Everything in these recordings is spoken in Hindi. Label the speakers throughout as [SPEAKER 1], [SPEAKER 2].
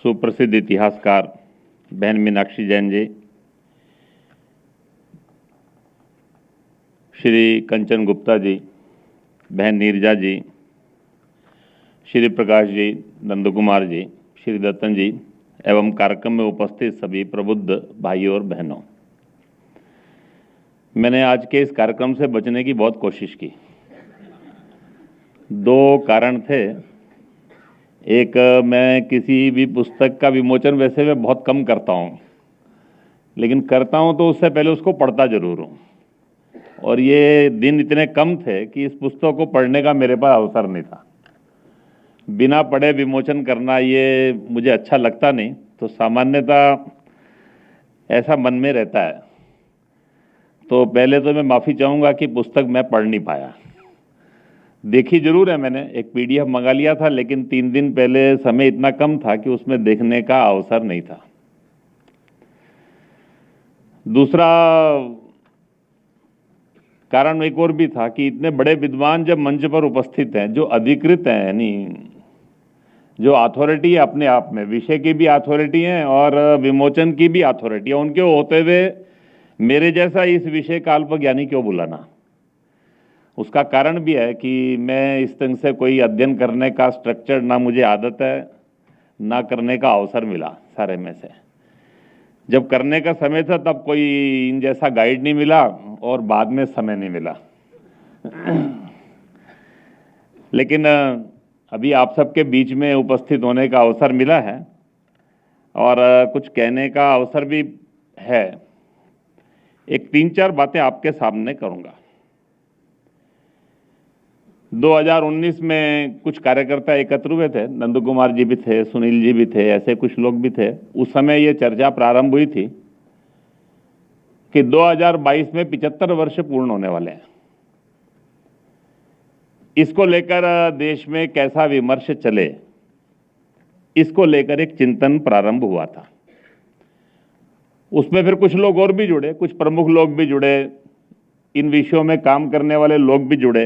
[SPEAKER 1] सुप्रसिद्ध इतिहासकार बहन मीनाक्षी जैन जी, श्री कंचन गुप्ता जी, बहन नीरजा जी, श्री प्रकाश जी, नंद कुमार जी, श्री दत्तन जी एवं कार्यक्रम में उपस्थित सभी प्रबुद्ध भाइयों और बहनों, मैंने आज के इस कार्यक्रम से बचने की बहुत कोशिश की। दो कारण थे। एक, मैं किसी भी पुस्तक का विमोचन वैसे मैं बहुत कम करता हूँ, लेकिन करता हूँ तो उससे पहले उसको पढ़ता जरूर हूँ। और ये दिन इतने कम थे कि इस पुस्तक को पढ़ने का मेरे पास अवसर नहीं था। बिना पढ़े विमोचन करना ये मुझे अच्छा लगता नहीं, तो सामान्यतः ऐसा मन में रहता है। तो पहले तो मैं माफ़ी चाहूँगा कि पुस्तक मैं पढ़ नहीं पाया। देखी जरूर है मैंने, एक PDF मंगा लिया था, लेकिन 3 दिन पहले समय इतना कम था कि उसमें देखने का अवसर नहीं था। दूसरा कारण एक और भी था कि इतने बड़े विद्वान जब मंच पर उपस्थित हैं, जो अधिकृत हैं, यानी जो अथॉरिटी है अपने आप में, विषय की भी अथॉरिटी है और विमोचन की भी अथॉरिटी है, उनके होते हुए मेरे जैसा इस विषय का अल्पज्ञानी क्यों बुलाना। उसका कारण भी है कि मैं इस ढंग से कोई अध्ययन करने का स्ट्रक्चर ना मुझे आदत है, ना करने का अवसर मिला। सारे में से जब करने का समय था तब कोई इन जैसा गाइड नहीं मिला और बाद में समय नहीं मिला। लेकिन अभी आप सबके बीच में उपस्थित होने का अवसर मिला है और कुछ कहने का अवसर भी है। एक 3-4 बातें आपके सामने करूंगा। 2019 में कुछ कार्यकर्ता एकत्र हुए थे, नंद कुमार जी भी थे, सुनील जी भी थे, ऐसे कुछ लोग भी थे। उस समय ये चर्चा प्रारंभ हुई थी कि 2022 में 75 वर्ष पूर्ण होने वाले हैं। इसको लेकर देश में कैसा विमर्श चले, इसको लेकर एक चिंतन प्रारंभ हुआ था। उसमें फिर कुछ लोग और भी जुड़े, कुछ प्रमुख लोग भी जुड़े, इन विषयों में काम करने वाले लोग भी जुड़े।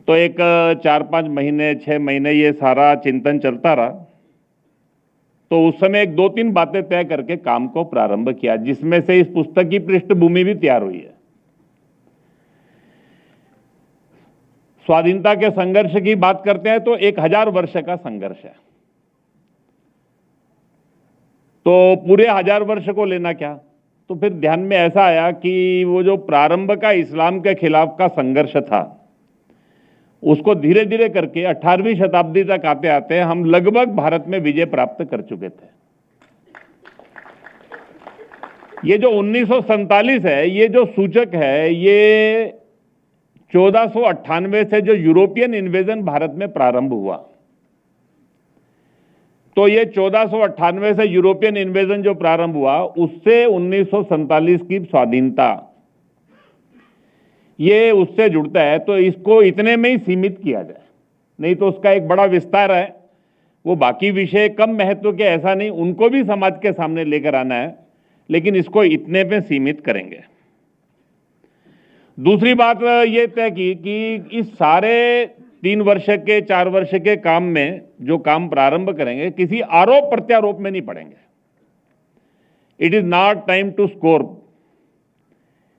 [SPEAKER 1] तो एक 4-5 महीने 6 महीने ये सारा चिंतन चलता रहा। तो उस समय एक 2-3 बातें तय करके काम को प्रारंभ किया, जिसमें से इस पुस्तक की पृष्ठभूमि भी तैयार हुई है। स्वाधीनता के संघर्ष की बात करते हैं तो 1000 वर्ष का संघर्ष है। तो पूरे 1000 वर्ष को लेना क्या, तो फिर ध्यान में ऐसा आया कि वो जो प्रारंभ का इस्लाम के खिलाफ का संघर्ष था, उसको धीरे धीरे करके 18वीं शताब्दी तक आते आते हम लगभग भारत में विजय प्राप्त कर चुके थे। ये जो 1947 है, ये जो सूचक है, ये 1498 से जो यूरोपियन इन्वेजन भारत में प्रारंभ हुआ, तो ये 1498 से यूरोपियन इन्वेजन जो प्रारंभ हुआ, उससे 1947 की स्वाधीनता, ये उससे जुड़ता है। तो इसको इतने में ही सीमित किया जाए, नहीं तो उसका एक बड़ा विस्तार है। वो बाकी विषय कम महत्व के ऐसा नहीं, उनको भी समाज के सामने लेकर आना है, लेकिन इसको इतने पे सीमित करेंगे। दूसरी बात ये तय की कि इस सारे 3 वर्ष के 4 वर्ष के काम में जो काम प्रारंभ करेंगे, किसी आरोप प्रत्यारोप में नहीं पड़ेंगे। It is not time to score.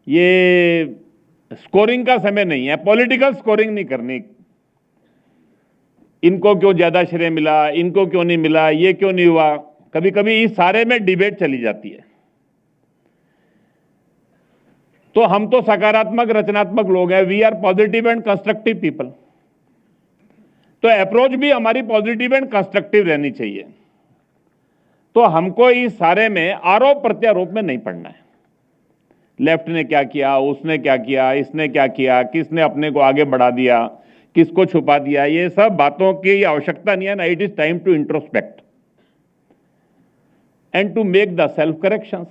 [SPEAKER 1] ये स्कोरिंग का समय नहीं है, पॉलिटिकल स्कोरिंग नहीं करनी। इनको क्यों ज्यादा श्रेय मिला, इनको क्यों नहीं मिला, ये क्यों नहीं हुआ। कभी कभी इस सारे में डिबेट चली जाती है। तो हम तो सकारात्मक रचनात्मक लोग हैं, we are positive and constructive people. तो अप्रोच भी हमारी पॉजिटिव एंड कंस्ट्रक्टिव रहनी चाहिए। तो हमको इस सारे में आरोप प्रत्यारोप में नहीं पड़ना है। लेफ्ट ने क्या किया, उसने क्या किया, इसने क्या किया, किसने अपने को आगे बढ़ा दिया, किसको छुपा दिया, ये सब बातों की आवश्यकता नहीं है ना। It is time to introspect and to make the self corrections,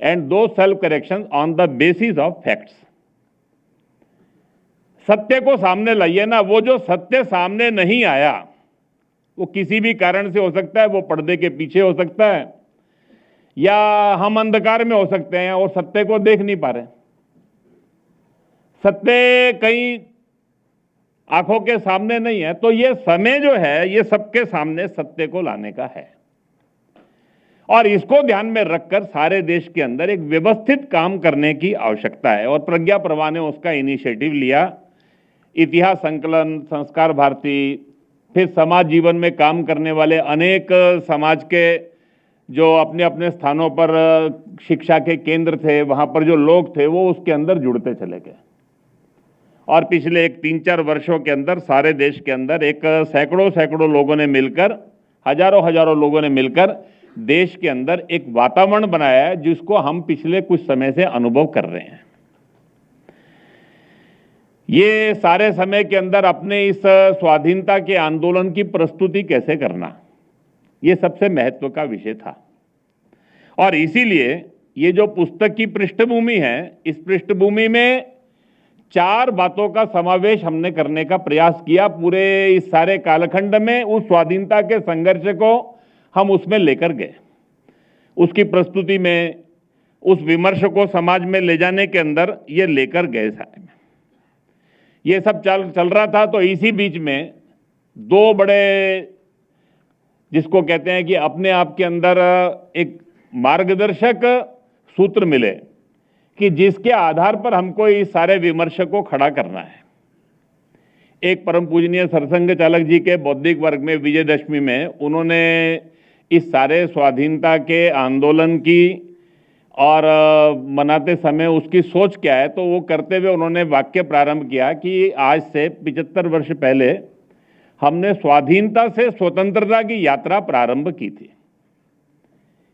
[SPEAKER 1] and do self corrections on the basis of facts. सत्य को सामने लाइए ना। वो जो सत्य सामने नहीं आया, वो किसी भी कारण से हो सकता है, वो पर्दे के पीछे हो सकता है, या हम अंधकार में हो सकते हैं और सत्य को देख नहीं पा रहे। सत्य कहीं आंखों के सामने नहीं है, तो ये समय जो है ये सबके सामने सत्य को लाने का है और इसको ध्यान में रखकर सारे देश के अंदर एक व्यवस्थित काम करने की आवश्यकता है। और प्रज्ञा प्रभा ने उसका इनिशिएटिव लिया। इतिहास संकलन, संस्कार भारती, फिर समाज जीवन में काम करने वाले अनेक समाज के जो अपने अपने स्थानों पर शिक्षा के केंद्र थे, वहां पर जो लोग थे वो उसके अंदर जुड़ते चले गए और पिछले एक 3-4 वर्षों के अंदर सारे देश के अंदर एक सैकड़ों सैकड़ों लोगों ने मिलकर, हजारों हजारों लोगों ने मिलकर देश के अंदर एक वातावरण बनाया है जिसको हम पिछले कुछ समय से अनुभव कर रहे हैं। ये सारे समय के अंदर अपने इस स्वाधीनता के आंदोलन की प्रस्तुति कैसे करना, ये सबसे महत्व का विषय था और इसीलिए ये जो पुस्तक की पृष्ठभूमि है, इस पृष्ठभूमि में 4 बातों का समावेश हमने करने का प्रयास किया। पूरे इस सारे कालखंड में उस स्वाधीनता के संघर्ष को हम उसमें लेकर गए, उसकी प्रस्तुति में, उस विमर्श को समाज में ले जाने के अंदर ये लेकर गए। सारे में ये सब चल रहा था तो इसी बीच में 2 बड़े, जिसको कहते हैं कि अपने आप के अंदर एक मार्गदर्शक सूत्र मिले कि जिसके आधार पर हमको इस सारे विमर्श को खड़ा करना है। एक परम पूजनीय सरसंघ चालक जी के बौद्धिक वर्ग में विजयदशमी में उन्होंने इस सारे स्वाधीनता के आंदोलन की और मनाते समय उसकी सोच क्या है, तो वो करते हुए उन्होंने वाक्य प्रारंभ किया कि आज से 75 वर्ष पहले हमने स्वाधीनता से स्वतंत्रता की यात्रा प्रारंभ की थी।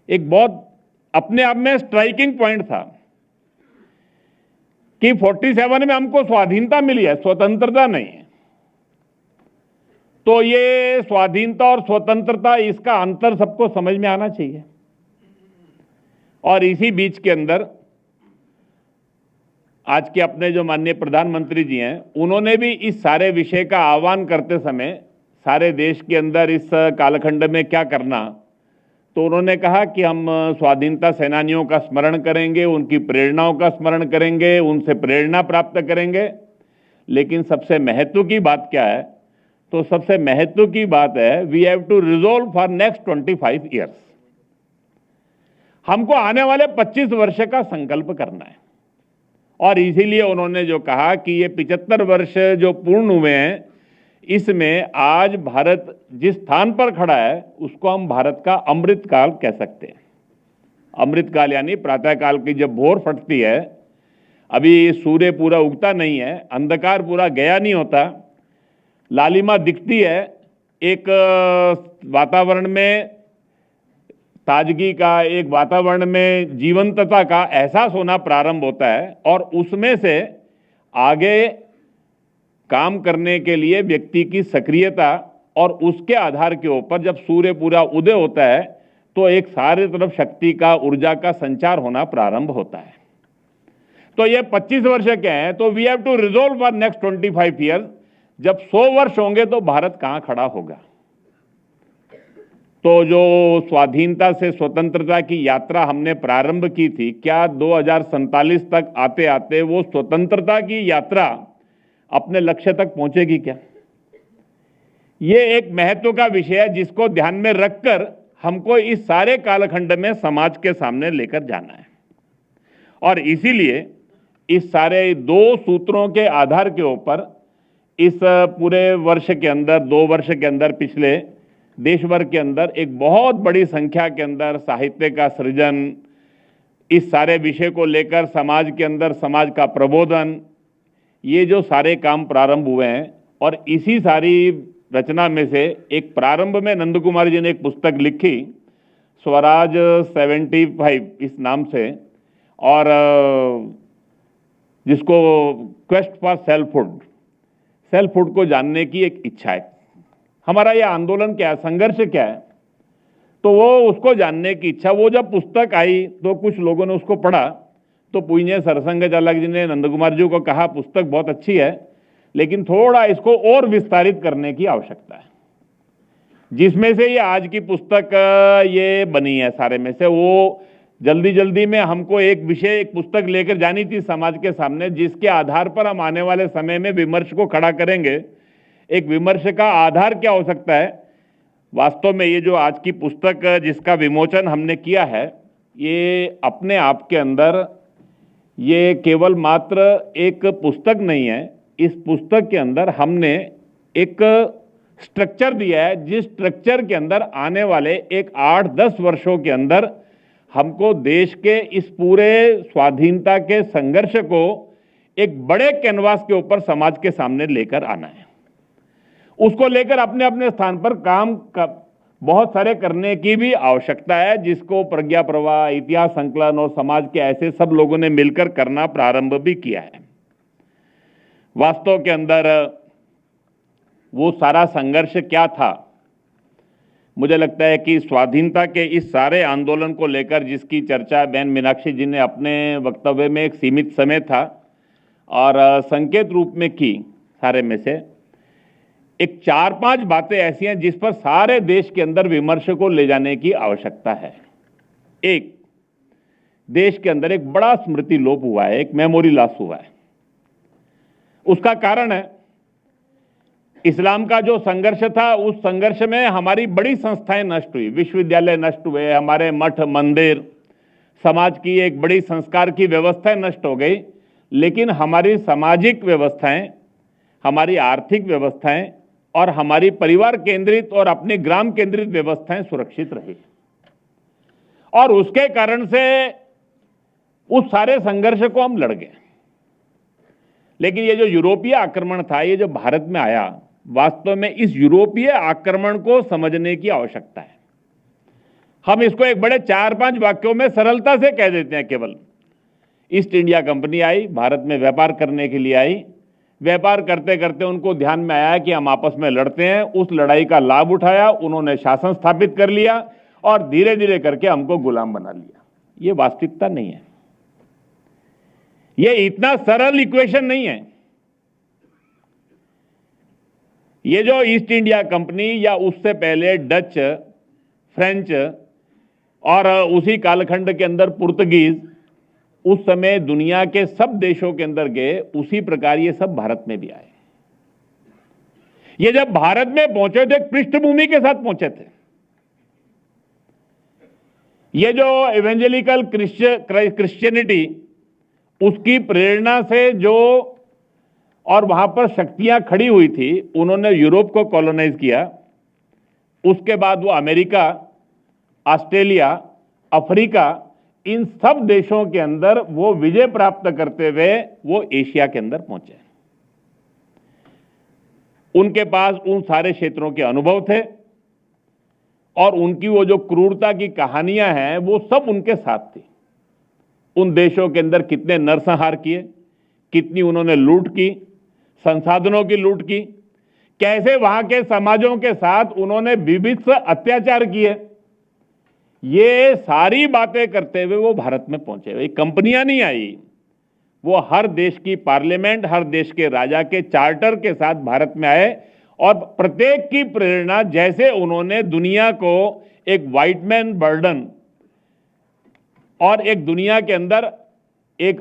[SPEAKER 1] एक बहुत अपने आप में स्ट्राइकिंग पॉइंट था कि 47 में हमको स्वाधीनता मिली है, स्वतंत्रता नहीं है। तो ये स्वाधीनता और स्वतंत्रता, इसका अंतर सबको समझ में आना चाहिए। और इसी बीच के अंदर आज के अपने जो माननीय प्रधानमंत्री जी हैं, उन्होंने भी इस सारे विषय का आह्वान करते समय सारे देश के अंदर इस कालखंड में क्या करना, तो उन्होंने कहा कि हम स्वाधीनता सेनानियों का स्मरण करेंगे, उनकी प्रेरणाओं का स्मरण करेंगे, उनसे प्रेरणा प्राप्त करेंगे। लेकिन सबसे महत्व की बात क्या है, तो सबसे महत्व की बात है we have to resolve for next 25 years. हमको आने वाले 25 वर्ष का संकल्प करना है। और इसीलिए उन्होंने जो कहा कि ये 75 वर्ष जो पूर्ण हुए हैं, इसमें आज भारत जिस स्थान पर खड़ा है उसको हम भारत का अमृत काल कह सकते हैं। अमृत काल यानी प्रातः काल की जब भोर फटती है, अभी सूर्य पूरा उगता नहीं है, अंधकार पूरा गया नहीं होता, लालिमा दिखती है, एक वातावरण में ताजगी का, एक वातावरण में जीवंतता का एहसास होना प्रारंभ होता है और उसमें से आगे काम करने के लिए व्यक्ति की सक्रियता और उसके आधार के ऊपर जब सूर्य पूरा उदय होता है तो एक सारे तरफ शक्ति का, ऊर्जा का संचार होना प्रारंभ होता है। तो ये 25 वर्ष के हैं, तो we have to resolve for next 25 years. जब 100 वर्ष होंगे तो भारत कहां खड़ा होगा। तो जो स्वाधीनता से स्वतंत्रता की यात्रा हमने प्रारंभ की थी, क्या 2047 तक आते आते वो स्वतंत्रता की यात्रा अपने लक्ष्य तक पहुंचेगी क्या? ये एक महत्व का विषय है जिसको ध्यान में रखकर हमको इस सारे कालखंड में समाज के सामने लेकर जाना है। और इसीलिए इस सारे 2 सूत्रों के आधार के ऊपर इस पूरे वर्ष के अंदर, 2 वर्ष के अंदर, पिछले देश भर के अंदर एक बहुत बड़ी संख्या के अंदर साहित्य का सृजन, इस सारे विषय को लेकर समाज के अंदर समाज का प्रबोधन, ये जो सारे काम प्रारंभ हुए हैं। और इसी सारी रचना में से एक प्रारंभ में नंद कुमार जी ने एक पुस्तक लिखी, स्वराज 75 इस नाम से, और जिसको क्वेस्ट फॉर सेल्फहुड को जानने की एक इच्छा है। हमारा ये आंदोलन क्या है, संघर्ष क्या है, तो वो उसको जानने की इच्छा। वो जब पुस्तक आई तो कुछ लोगों ने उसको पढ़ा, तो पूजनीय सरसंघ चालक जी ने नंद कुमार जी को कहा पुस्तक बहुत अच्छी है, लेकिन थोड़ा इसको और विस्तारित करने की आवश्यकता है। जिसमें से ये आज की पुस्तक ये बनी है, सारे में से वो जल्दी जल्दी में हमको एक विषय, एक पुस्तक लेकर जानी थी समाज के सामने, जिसके आधार पर हम आने वाले समय में विमर्श को खड़ा करेंगे एक विमर्श का आधार क्या हो सकता है? वास्तव में ये जो आज की पुस्तक जिसका विमोचन हमने किया है, ये अपने आप के अंदर ये केवल मात्र एक पुस्तक नहीं है। इस पुस्तक के अंदर हमने एक स्ट्रक्चर दिया है, जिस स्ट्रक्चर के अंदर आने वाले एक 8-10 वर्षों के अंदर हमको देश के इस पूरे स्वाधीनता के संघर्ष को एक बड़े कैनवास के ऊपर समाज के सामने लेकर आना है। उसको लेकर अपने अपने स्थान पर काम बहुत सारे करने की भी आवश्यकता है, जिसको प्रज्ञा प्रवाह, इतिहास संकलन और समाज के ऐसे सब लोगों ने मिलकर करना प्रारंभ भी किया है। वास्तव के अंदर वो सारा संघर्ष क्या था? मुझे लगता है कि स्वाधीनता के इस सारे आंदोलन को लेकर जिसकी चर्चा बहन मीनाक्षी जी ने अपने वक्तव्य में एक सीमित समय था और संकेत रूप में की, सारे में से एक 4-5 बातें ऐसी हैं जिस पर सारे देश के अंदर विमर्श को ले जाने की आवश्यकता है। एक, देश के अंदर एक बड़ा स्मृति लोप हुआ है, एक मेमोरी लॉस हुआ है। उसका कारण है इस्लाम का जो संघर्ष था, उस संघर्ष में हमारी बड़ी संस्थाएं नष्ट हुई, विश्वविद्यालय नष्ट हुए, हमारे मठ मंदिर, समाज की एक बड़ी संस्कार की व्यवस्थाएं नष्ट हो गई, लेकिन हमारी सामाजिक व्यवस्थाएं, हमारी आर्थिक व्यवस्थाएं और हमारी परिवार केंद्रित और अपनी ग्राम केंद्रित व्यवस्थाएं सुरक्षित रही। और उसके कारण से उस सारे संघर्ष को हम लड़ गए। लेकिन ये जो यूरोपीय आक्रमण था, ये जो भारत में आया, वास्तव में इस यूरोपीय आक्रमण को समझने की आवश्यकता है। हम इसको एक बड़े 4-5 वाक्यों में सरलता से कह देते हैं। केवल ईस्ट इंडिया कंपनी आई, भारत में व्यापार करने के लिए आई। व्यापार करते करते उनको ध्यान में आया कि हम आपस में लड़ते हैं। उस लड़ाई का लाभ उठाया, उन्होंने शासन स्थापित कर लिया और धीरे धीरे करके हमको गुलाम बना लिया। ये वास्तविकता नहीं है, ये इतना सरल इक्वेशन नहीं है। ये जो ईस्ट इंडिया कंपनी या उससे पहले डच, फ्रेंच और उसी कालखंड के अंदर पुर्तगीज उस समय दुनिया के सब देशों के अंदर गए, उसी प्रकार ये सब भारत में भी आए। ये जब भारत में पहुंचे तो एक पृष्ठभूमि के साथ पहुंचे थे। ये जो इवेंजेलिकल क्रिश्चियनिटी, उसकी प्रेरणा से जो और वहां पर शक्तियां खड़ी हुई थी, उन्होंने यूरोप को कॉलोनाइज किया। उसके बाद वो अमेरिका, ऑस्ट्रेलिया, अफ्रीका, इन सब देशों के अंदर वो विजय प्राप्त करते हुए वो एशिया के अंदर पहुंचे। उनके पास उन सारे क्षेत्रों के अनुभव थे और उनकी वो जो क्रूरता की कहानियां हैं, वो सब उनके साथ थी। उन देशों के अंदर कितने नरसंहार किए, कितनी उन्होंने लूट की, संसाधनों की लूट की, कैसे वहां के समाजों के साथ उन्होंने विभिन्न अत्याचार किए। ये सारी बातें करते हुए वो भारत में पहुंचे। हुए कंपनियां नहीं आई, वो हर देश की पार्लियामेंट, हर देश के राजा के चार्टर के साथ भारत में आए और प्रत्येक की प्रेरणा, जैसे उन्होंने दुनिया को एक व्हाइट मैन बर्डन और एक दुनिया के अंदर एक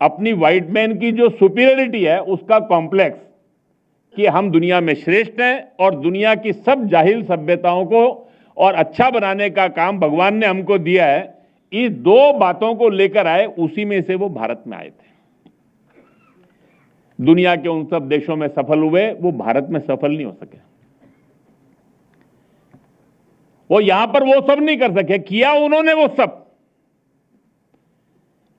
[SPEAKER 1] अपनी व्हाइट मैन की जो सुपीरियरिटी है उसका कॉम्प्लेक्स कि हम दुनिया में श्रेष्ठ हैं और दुनिया की सब जाहिल सभ्यताओं को और अच्छा बनाने का काम भगवान ने हमको दिया है, इस दो बातों को लेकर आए। उसी में से वो भारत में आए थे। दुनिया के उन सब देशों में सफल हुए, वो भारत में सफल नहीं हो सके। वो यहां पर वो सब नहीं कर सके, किया उन्होंने वो सब।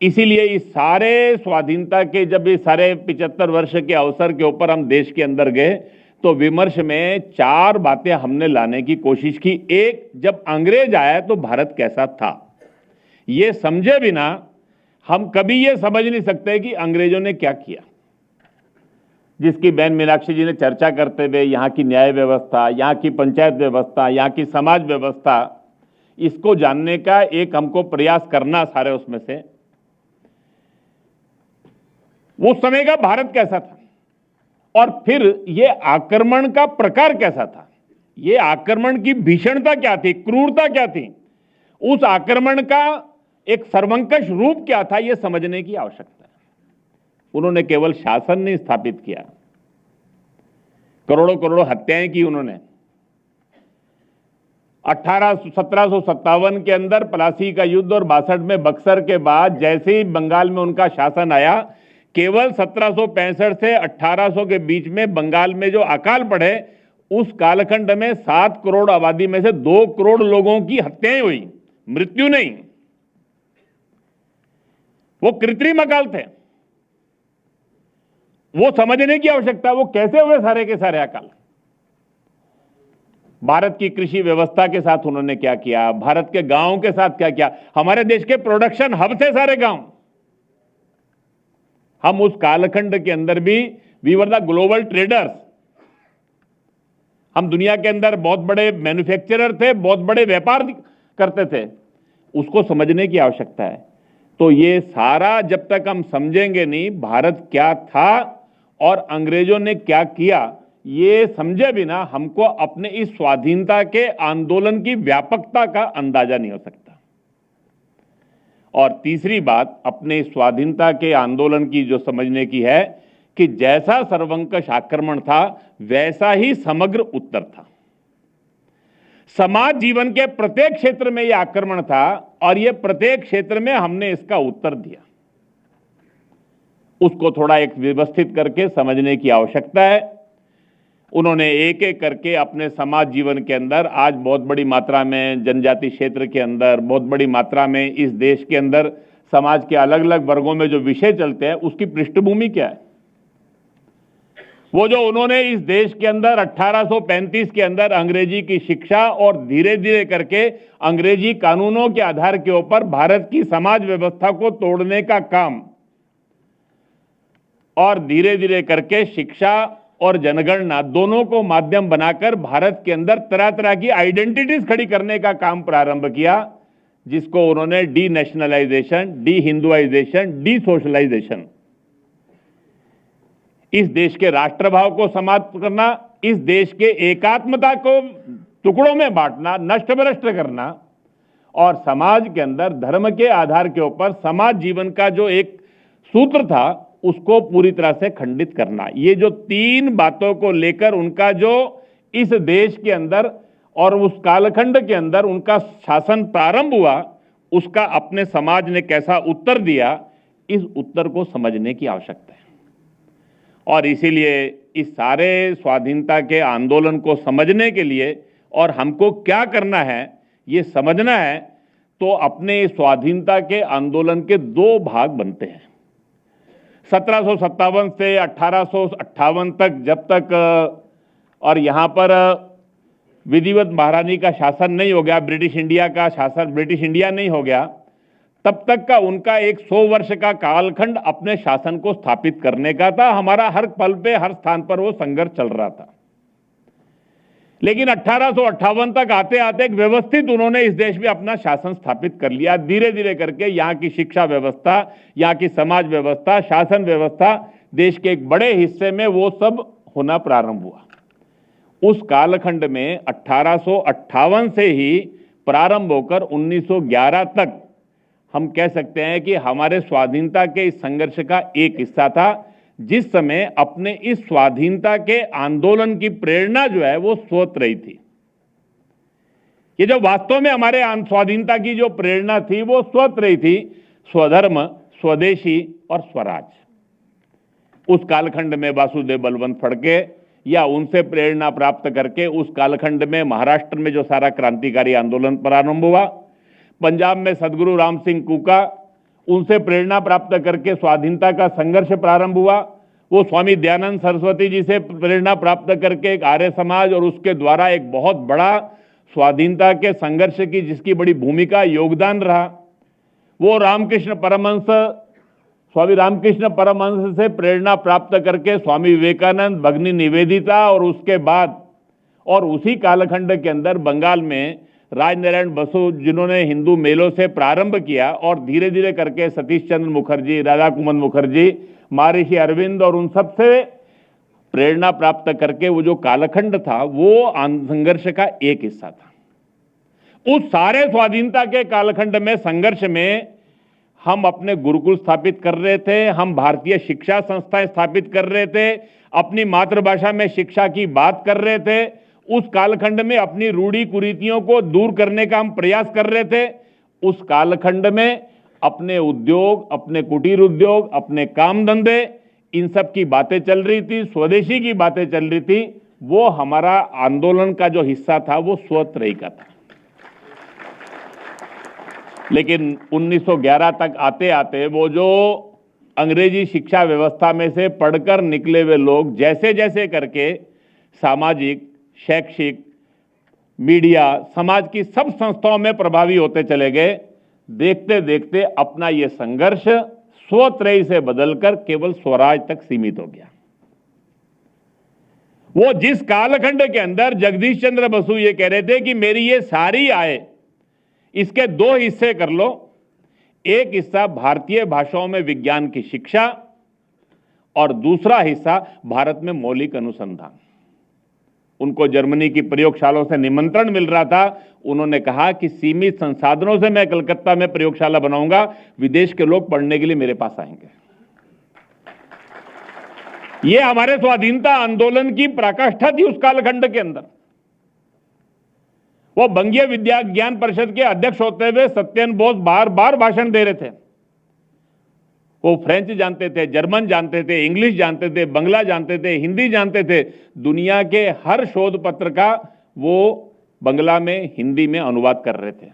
[SPEAKER 1] इसीलिए इस सारे स्वाधीनता के जब ये सारे 75 वर्ष के अवसर के ऊपर हम देश के अंदर गए तो विमर्श में 4 बातें हमने लाने की कोशिश की। एक, जब अंग्रेज आया तो भारत कैसा था, ये समझे बिना हम कभी ये समझ नहीं सकते कि अंग्रेजों ने क्या किया, जिसकी बहन मीनाक्षी जी ने चर्चा करते हुए यहाँ की न्याय व्यवस्था, यहाँ की पंचायत व्यवस्था, यहाँ की समाज व्यवस्था, इसको जानने का एक हमको प्रयास करना सारे उसमें से। उस समय का भारत कैसा था और फिर ये आक्रमण का प्रकार कैसा था, ये आक्रमण की भीषणता क्या थी, क्रूरता क्या थी, उस आक्रमण का एक सर्वंकष रूप क्या था, ये समझने की आवश्यकता है। उन्होंने केवल शासन नहीं स्थापित किया, करोड़ों करोड़ों हत्याएं की उन्होंने। 1757 के अंदर प्लासी का युद्ध और 62 में बक्सर के बाद जैसे ही बंगाल में उनका शासन आया, केवल 1765 से 1800 के बीच में बंगाल में जो अकाल पड़े, उस कालखंड में 7 करोड़ आबादी में से 2 करोड़ लोगों की हत्याएं हुई, मृत्यु नहीं। वो कृत्रिम अकाल थे। वो समझने की आवश्यकता, वो कैसे हुए सारे के सारे अकाल। भारत की कृषि व्यवस्था के साथ उन्होंने क्या किया, भारत के गांवों के साथ क्या किया, हमारे देश के प्रोडक्शन हब थे सारे गांव। हम उस कालखंड के अंदर भी we were the global traders. हम दुनिया के अंदर बहुत बड़े मैन्युफैक्चरर थे, बहुत बड़े व्यापार करते थे। उसको समझने की आवश्यकता है। तो ये सारा जब तक हम समझेंगे नहीं भारत क्या था और अंग्रेजों ने क्या किया, ये समझे बिना हमको अपने इस स्वाधीनता के आंदोलन की व्यापकता का अंदाजा नहीं हो सकता। और तीसरी बात अपने स्वाधीनता के आंदोलन की जो समझने की है कि जैसा सर्वंकष आक्रमण था वैसा ही समग्र उत्तर था। समाज जीवन के प्रत्येक क्षेत्र में यह आक्रमण था और यह प्रत्येक क्षेत्र में हमने इसका उत्तर दिया। उसको थोड़ा एक व्यवस्थित करके समझने की आवश्यकता है। उन्होंने एक एक करके अपने समाज जीवन के अंदर आज बहुत बड़ी मात्रा में जनजाति क्षेत्र के अंदर, बहुत बड़ी मात्रा में इस देश के अंदर समाज के अलग अलग वर्गों में जो विषय चलते हैं उसकी पृष्ठभूमि क्या है। वो जो उन्होंने इस देश के अंदर 1835 के अंदर अंग्रेजी की शिक्षा और धीरे धीरे करके अंग्रेजी कानूनों के आधार के ऊपर भारत की समाज व्यवस्था को तोड़ने का काम और धीरे धीरे करके शिक्षा और जनगणना दोनों को माध्यम बनाकर भारत के अंदर तरह तरह की आइडेंटिटीज खड़ी करने का काम प्रारंभ किया, जिसको उन्होंने de nationalisation, de Hinduisation, de socialisation, इस देश के राष्ट्रभाव को समाप्त करना, इस देश के एकात्मता को टुकड़ों में बांटना, नष्ट भ्रष्ट करना और समाज के अंदर धर्म के आधार के ऊपर समाज जीवन का जो एक सूत्र था उसको पूरी तरह से खंडित करना। ये जो 3 बातों को लेकर उनका जो इस देश के अंदर और उस कालखंड के अंदर उनका शासन प्रारंभ हुआ, उसका अपने समाज ने कैसा उत्तर दिया, इस उत्तर को समझने की आवश्यकता है। और इसीलिए इस सारे स्वाधीनता के आंदोलन को समझने के लिए और हमको क्या करना है ये समझना है, तो अपने स्वाधीनता के आंदोलन के 2 भाग बनते हैं। 1757 से 1858 तक जब तक और यहां पर विधिवत महारानी का शासन नहीं हो गया, ब्रिटिश इंडिया का शासन, ब्रिटिश इंडिया नहीं हो गया, तब तक का उनका एक 100 वर्ष का कालखंड अपने शासन को स्थापित करने का था। हमारा हर पल पे हर स्थान पर वो संघर्ष चल रहा था। लेकिन 1858 तक आते आते एक व्यवस्थित उन्होंने इस देश में अपना शासन स्थापित कर लिया। धीरे धीरे करके यहाँ की शिक्षा व्यवस्था, यहाँ की समाज व्यवस्था, शासन व्यवस्था देश के एक बड़े हिस्से में वो सब होना प्रारंभ हुआ। उस कालखंड में 1858 से ही प्रारंभ होकर 1911 तक हम कह सकते हैं कि हमारे स्वाधीनता के इस संघर्ष का एक हिस्सा था, जिस समय अपने इस स्वाधीनता के आंदोलन की प्रेरणा जो है वो स्वतः रही थी। ये जो वास्तव में हमारे स्वाधीनता की जो प्रेरणा थी वो स्वतः रही थी, स्वधर्म, स्वदेशी और स्वराज। उस कालखंड में वासुदेव बलवंत फड़के या उनसे प्रेरणा प्राप्त करके उस कालखंड में महाराष्ट्र में जो सारा क्रांतिकारी आंदोलन प्रारंभ हुआ, पंजाब में सदगुरु राम सिंह कूका, उनसे प्रेरणा प्राप्त करके स्वाधीनता का संघर्ष प्रारंभ हुआ। वो स्वामी दयानंद सरस्वती जी से प्रेरणा प्राप्त करके एक आर्य समाज और उसके द्वारा एक बहुत बड़ा स्वाधीनता के संघर्ष की जिसकी बड़ी भूमिका योगदान रहा। वो रामकृष्ण परमहंस, स्वामी रामकृष्ण परमहंस से प्रेरणा प्राप्त करके स्वामी विवेकानंद, भगिनी निवेदिता और उसके बाद और उसी कालखंड के अंदर बंगाल में राजनारायण बसु, जिन्होंने हिंदू मेलों से प्रारंभ किया और धीरे धीरे करके सतीश चंद्र मुखर्जी, राधा कुमन मुखर्जी, महर्षि अरविंद और उन सब से प्रेरणा प्राप्त करके वो जो कालखंड था वो संघर्ष का एक हिस्सा था। उस सारे स्वाधीनता के कालखंड में संघर्ष में हम अपने गुरुकुल स्थापित कर रहे थे, हम भारतीय शिक्षा संस्थाएं स्थापित कर रहे थे, अपनी मातृभाषा में शिक्षा की बात कर रहे थे, उस कालखंड में अपनी रूढ़ी कुरीतियों को दूर करने का हम प्रयास कर रहे थे। उस कालखंड में अपने उद्योग, अपने कुटीर उद्योग, अपने काम धंधे, इन सब की बातें चल रही थी, स्वदेशी की बातें चल रही थी। वो हमारा आंदोलन का जो हिस्सा था वो स्वत्रयी का था। लेकिन 1911 तक आते आते वो जो अंग्रेजी शिक्षा व्यवस्था में से पढ़कर निकले हुए लोग जैसे जैसे करके सामाजिक, शैक्षिक, मीडिया, समाज की सब संस्थाओं में प्रभावी होते चले गए, देखते देखते अपना ये संघर्ष स्वत्रयी से बदलकर केवल स्वराज तक सीमित हो गया। वो जिस कालखंड के अंदर जगदीश चंद्र बसु ये कह रहे थे कि मेरी ये सारी आय, इसके दो हिस्से कर लो, एक हिस्सा भारतीय भाषाओं में विज्ञान की शिक्षा और दूसरा हिस्सा भारत में मौलिक अनुसंधान। उनको जर्मनी की प्रयोगशालाओं से निमंत्रण मिल रहा था। उन्होंने कहा कि सीमित संसाधनों से मैं कलकत्ता में प्रयोगशाला बनाऊंगा, विदेश के लोग पढ़ने के लिए मेरे पास आएंगे। यह हमारे स्वाधीनता आंदोलन की पराकाष्ठा थी उस कालखंड के अंदर। वो बंगीय विज्ञान परिषद के अध्यक्ष होते हुए सत्येंद्र बोस बार बार भाषण दे रहे थे। वो फ्रेंच जानते थे, जर्मन जानते थे, इंग्लिश जानते थे, बंगला जानते थे, हिंदी जानते थे। दुनिया के हर शोध पत्र का वो बंगला में, हिंदी में अनुवाद कर रहे थे।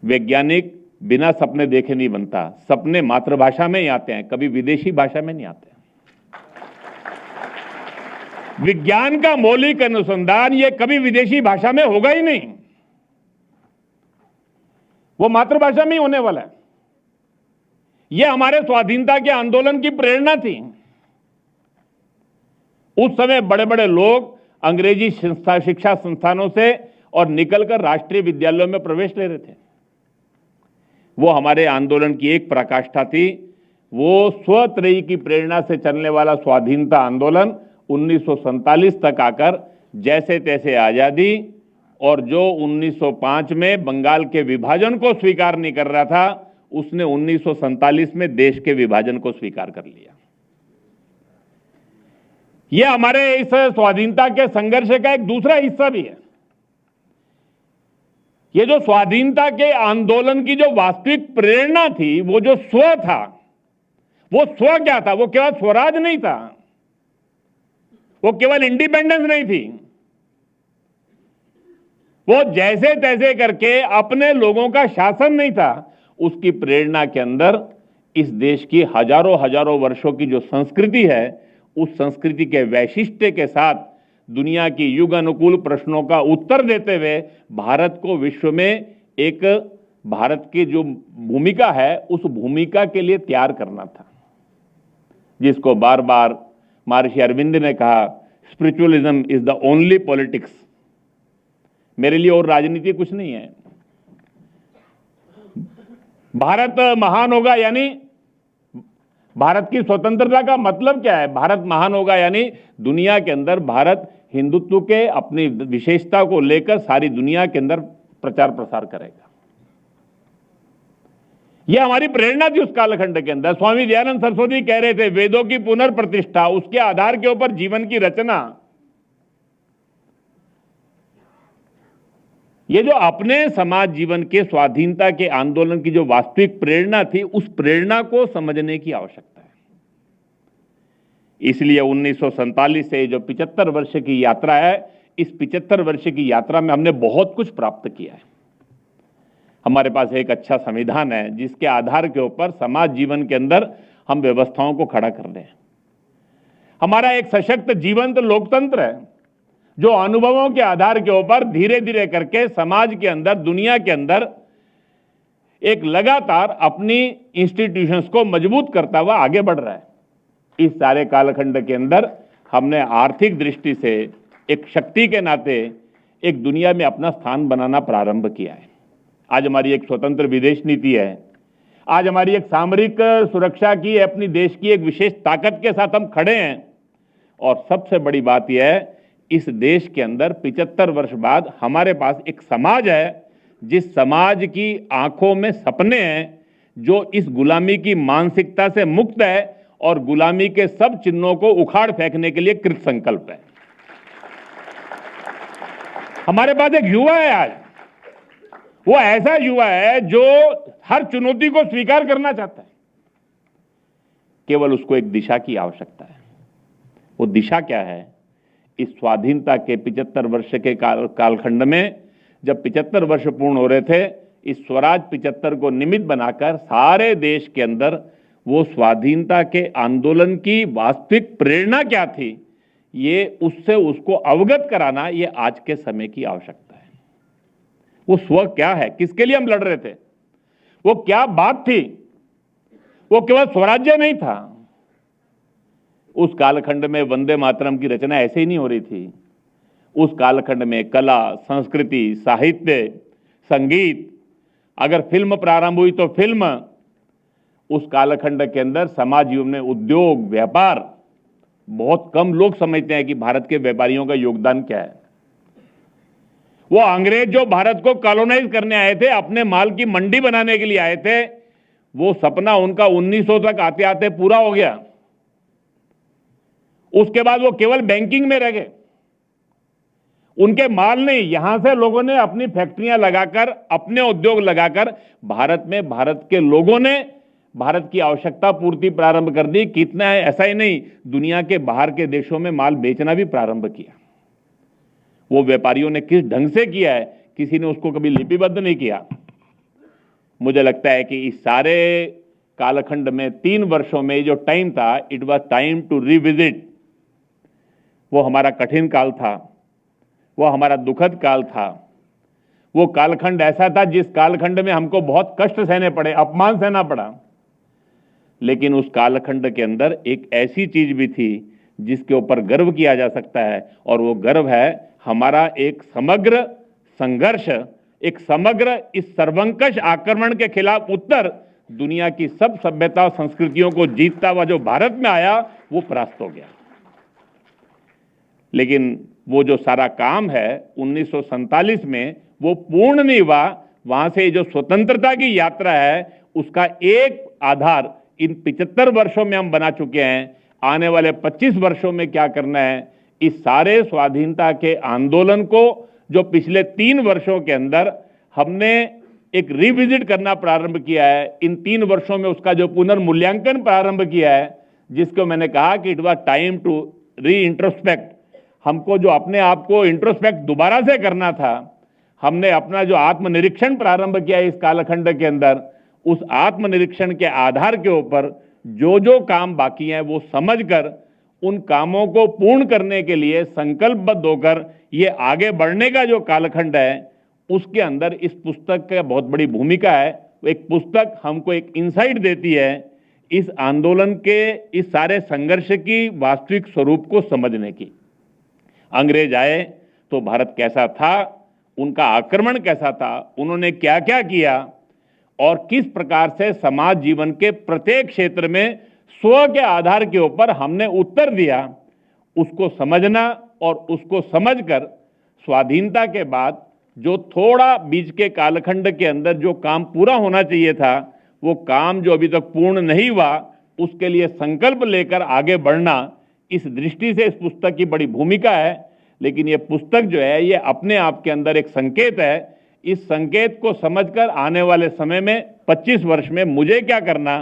[SPEAKER 1] वैज्ञानिक बिना सपने देखे नहीं बनता, सपने मातृभाषा में ही आते हैं, कभी विदेशी भाषा में नहीं आते। विज्ञान का मौलिक अनुसंधान ये कभी विदेशी भाषा में होगा ही नहीं, वो मातृभाषा में ही होने वाला है। ये हमारे स्वाधीनता के आंदोलन की प्रेरणा थी। उस समय बड़े बड़े लोग अंग्रेजी शिक्षा संस्थानों से और निकलकर राष्ट्रीय विद्यालयों में प्रवेश ले रहे थे। वो हमारे आंदोलन की एक पराकाष्ठा थी। वो स्वत्रयी की प्रेरणा से चलने वाला स्वाधीनता आंदोलन 1947 तक आकर जैसे तैसे आजादी, और जो 1905 में बंगाल के विभाजन को स्वीकार नहीं कर रहा था, उसने 1947 में देश के विभाजन को स्वीकार कर लिया। यह हमारे इस स्वाधीनता के संघर्ष का एक दूसरा हिस्सा भी है। ये जो स्वाधीनता के आंदोलन की जो वास्तविक प्रेरणा थी, वो जो स्व था, वो स्व क्या था? वो केवल स्वराज नहीं था, वो केवल इंडिपेंडेंस नहीं थी, वो जैसे तैसे करके अपने लोगों का शासन नहीं था। उसकी प्रेरणा के अंदर इस देश की हजारों हजारों वर्षों की जो संस्कृति है, उस संस्कृति के वैशिष्ट्य के साथ दुनिया की युग अनुकूल प्रश्नों का उत्तर देते हुए भारत को विश्व में एक, भारत की जो भूमिका है उस भूमिका के लिए तैयार करना था, जिसको बार बार महर्षि अरविंद ने कहा, spiritualism is the only politics. मेरे लिए और राजनीति कुछ नहीं है। भारत महान होगा यानी भारत की स्वतंत्रता का मतलब क्या है? भारत महान होगा यानी दुनिया के अंदर भारत हिंदुत्व के अपनी विशेषता को लेकर सारी दुनिया के अंदर प्रचार प्रसार करेगा। यह हमारी प्रेरणा थी उस कालखंड के अंदर। स्वामी दयानंद सरस्वती कह रहे थे, वेदों की पुनर्प्रतिष्ठा, उसके आधार के ऊपर जीवन की रचना। ये जो अपने समाज जीवन के स्वाधीनता के आंदोलन की जो वास्तविक प्रेरणा थी, उस प्रेरणा को समझने की आवश्यकता है। इसलिए 1947 से जो 75 वर्ष की यात्रा है, इस 75 वर्ष की यात्रा में हमने बहुत कुछ प्राप्त किया है। हमारे पास एक अच्छा संविधान है जिसके आधार के ऊपर समाज जीवन के अंदर हम व्यवस्थाओं को खड़ा कर रहे हैं। हमारा एक सशक्त जीवंत लोकतंत्र है जो अनुभवों के आधार के ऊपर धीरे धीरे करके समाज के अंदर, दुनिया के अंदर एक लगातार अपनी इंस्टीट्यूशंस को मजबूत करता हुआ आगे बढ़ रहा है। इस सारे कालखंड के अंदर हमने आर्थिक दृष्टि से एक शक्ति के नाते एक दुनिया में अपना स्थान बनाना प्रारंभ किया है। आज हमारी एक स्वतंत्र विदेश नीति है। आज हमारी एक सामरिक सुरक्षा की, अपनी देश की एक विशेष ताकत के साथ हम खड़े हैं। और सबसे बड़ी बात यह है, इस देश के अंदर 75 वर्ष बाद हमारे पास एक समाज है जिस समाज की आंखों में सपने हैं, जो इस गुलामी की मानसिकता से मुक्त है और गुलामी के सब चिन्हों को उखाड़ फेंकने के लिए कृत संकल्प है। हमारे पास एक युवा है आज, वो ऐसा युवा है जो हर चुनौती को स्वीकार करना चाहता है। केवल उसको एक दिशा की आवश्यकता है। वो दिशा क्या है? इस स्वाधीनता के 75 वर्ष के कालखंड में जब 75 वर्ष पूर्ण हो रहे थे, इस स्वराज 75 को निमित्त बनाकर सारे देश के अंदर वो स्वाधीनता के आंदोलन की वास्तविक प्रेरणा क्या थी, ये उससे उसको अवगत कराना, ये आज के समय की आवश्यकता है। वो स्व क्या है, किसके लिए हम लड़ रहे थे, वो क्या बात थी? वो केवल स्वराज्य नहीं था। उस कालखंड में वंदे मातरम की रचना ऐसे ही नहीं हो रही थी। उस कालखंड में कला, संस्कृति, साहित्य, संगीत, अगर फिल्म प्रारंभ हुई तो फिल्म, उस कालखंड के अंदर समाज जीवन में उद्योग, व्यापार, बहुत कम लोग समझते हैं कि भारत के व्यापारियों का योगदान क्या है। वो अंग्रेज जो भारत को कॉलोनाइज करने आए थे, अपने माल की मंडी बनाने के लिए आए थे, वो सपना उनका 1900 तक आते आते पूरा हो गया। उसके बाद वो केवल बैंकिंग में रह गए। उनके माल नहीं, यहां से लोगों ने अपनी फैक्ट्रियां लगाकर, अपने उद्योग लगाकर भारत में भारत के लोगों ने भारत की आवश्यकता पूर्ति प्रारंभ कर दी। कितना है, ऐसा ही नहीं, दुनिया के बाहर के देशों में माल बेचना भी प्रारंभ किया। वो व्यापारियों ने किस ढंग से किया है, किसी ने उसको कभी लिपिबद्ध नहीं किया। मुझे लगता है कि इस सारे कालखंड में 3 वर्षों में जो टाइम था, it was time to revisit. वो हमारा कठिन काल था, वो हमारा दुखद काल था। वो कालखंड ऐसा था जिस कालखंड में हमको बहुत कष्ट सहने पड़े, अपमान सहना पड़ा। लेकिन उस कालखंड के अंदर एक ऐसी चीज भी थी जिसके ऊपर गर्व किया जा सकता है, और वो गर्व है हमारा एक समग्र संघर्ष, एक समग्र इस सर्वंकष आक्रमण के खिलाफ उत्तर दुनिया की सब सभ्यता और संस्कृतियों को जीतता हुआ जो भारत में आया, वो परास्त हो गया। लेकिन वो जो सारा काम है 1947 में वो पूर्ण नहीं हुआ। वहां से जो स्वतंत्रता की यात्रा है, उसका एक आधार इन 75 वर्षों में हम बना चुके हैं। आने वाले 25 वर्षों में क्या करना है, इस सारे स्वाधीनता के आंदोलन को जो पिछले 3 वर्षों के अंदर हमने एक रिविजिट करना प्रारंभ किया है, इन 3 वर्षों में उसका जो पुनर्मूल्यांकन प्रारंभ किया है, जिसको मैंने कहा कि it was time to re introspect. हमको जो अपने आप को इंट्रोस्पेक्ट दोबारा से करना था, हमने अपना जो आत्मनिरीक्षण प्रारंभ किया इस कालखंड के अंदर, उस आत्मनिरीक्षण के आधार के ऊपर जो जो काम बाकी हैं वो समझकर उन कामों को पूर्ण करने के लिए संकल्पबद्ध होकर ये आगे बढ़ने का जो कालखंड है, उसके अंदर इस पुस्तक का बहुत बड़ी भूमिका है। एक पुस्तक हमको एक इंसाइट देती है इस आंदोलन के, इस सारे संघर्ष की वास्तविक स्वरूप को समझने की। अंग्रेज आए तो भारत कैसा था, उनका आक्रमण कैसा था, उन्होंने क्या क्या किया, और किस प्रकार से समाज जीवन के प्रत्येक क्षेत्र में स्व के आधार के ऊपर हमने उत्तर दिया, उसको समझना और उसको समझकर स्वाधीनता के बाद जो थोड़ा बीच के कालखंड के अंदर जो काम पूरा होना चाहिए था, वो काम जो अभी तक पूर्ण नहीं हुआ, उसके लिए संकल्प लेकर आगे बढ़ना, इस दृष्टि से इस पुस्तक की बड़ी भूमिका है। लेकिन ये पुस्तक जो है, ये अपने आप के अंदर एक संकेत है। इस संकेत को समझकर आने वाले समय में 25 वर्ष में मुझे क्या करना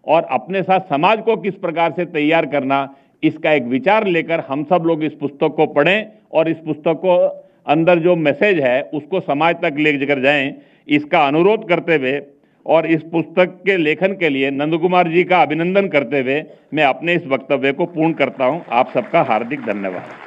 [SPEAKER 1] और अपने साथ समाज को किस प्रकार से तैयार करना, इसका एक विचार लेकर हम सब लोग इस पुस्तक को पढ़ें और इस पुस्तक को अंदर जो मैसेज है उसको समाज तक ले जाकर जाएं, इसका अनुरोध करते हुए और इस पुस्तक के लेखन के लिए नंद कुमार जी का अभिनंदन करते हुए मैं अपने इस वक्तव्य को पूर्ण करता हूं। आप सबका हार्दिक धन्यवाद।